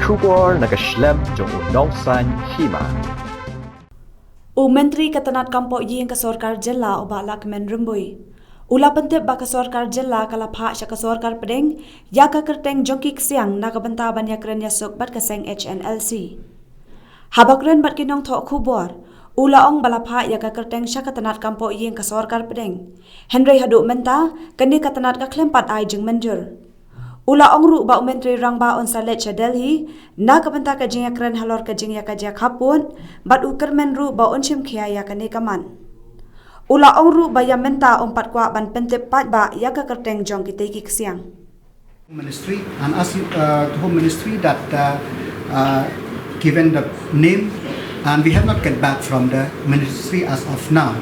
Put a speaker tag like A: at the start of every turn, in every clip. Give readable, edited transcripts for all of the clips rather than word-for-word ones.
A: Kubor nagaslem jong unongsan Hima.
B: Menteri Ketenat Kampok Ying ke Sorkar Jela oba Lahkmen Rembui. Ula pentip ba ke Sorkar Jela kalapha sya ke Sorkar Pedeng ya ke Kyrteng jongki Ksiang na ke benta ban Ïakren yasuk bat ke seng Hnlc. Habakren bat kinong thok kubor. Ula ong balapha ya ke Kyrteng sya Ketenat Kampok Ying ke Sorkar Pedeng. Henry haduk menta keni Ketenat ke klempat ai jeng menjur. Ula ong ru ba Menteri Rangba on salet cha Delhi na ke benta ke jeng Ïakren halor ke jeng ya ke ja khapun bat ukermen ru ba on chim khia ya ke ne kaman. Ula ong ru ba ya menta on pat Kwah ban pentip pat ba ya ke Kyrteng jong ki teki Ksiang.
C: Ministry and ask Home Ministry that given the name, and we have not get back from the ministry as of now.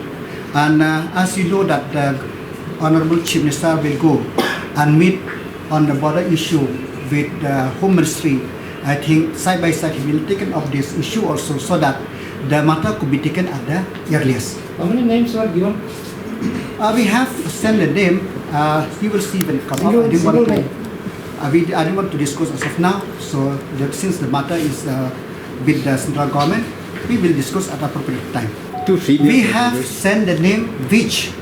C: And as you know that the Honorable Chief Minister will go and meet on the border issue with the Home Ministry. I think side by side he will take up this issue also, so that the matter could be taken at the earliest.
D: How many names were given?
C: We have sent the name. You will see when it comes out. I didn't want to discuss as of now. So since the matter is with the central government, we will discuss at appropriate time. We have sent the name which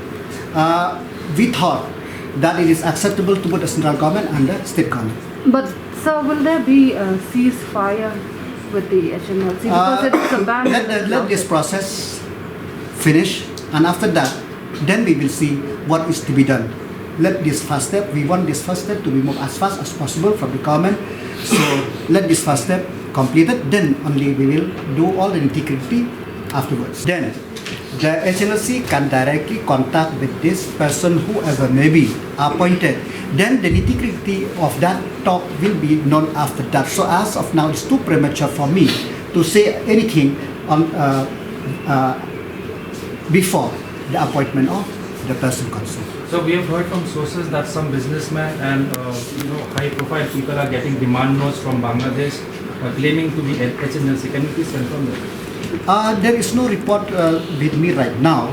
C: we thought that it is acceptable to both the central government and the state government.
E: But so will there be a ceasefire with the Hnlc because it's a ban?
C: Let this process finish, and after that, then we will see what is to be done. Let this first step. We want this first step to be moved as fast as possible from the government. So let this first step completed. Then only we will do all the nitty-gritty afterwards. Then the Hnlc can directly contact with this person, whoever may be appointed. Then the nitty-gritty of that talk will be known after that. So as of now, it's too premature for me to say anything on before the appointment of the person concerned.
D: So we have heard from sources that some businessmen and high-profile people are getting demand notes from Bangladesh claiming to be Hnlc. Can you please confirm that?
C: There is no report with me right now,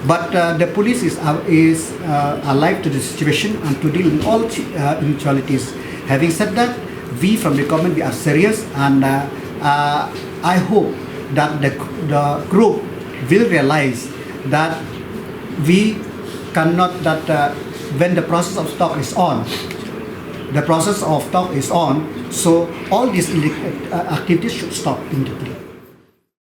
C: but the police is alive to the situation and to deal with all eventualities. Having said that, we from the government, we are serious, and I hope that the group will realize that we cannot, when the process of talk is on, so all these activities should stop immediately.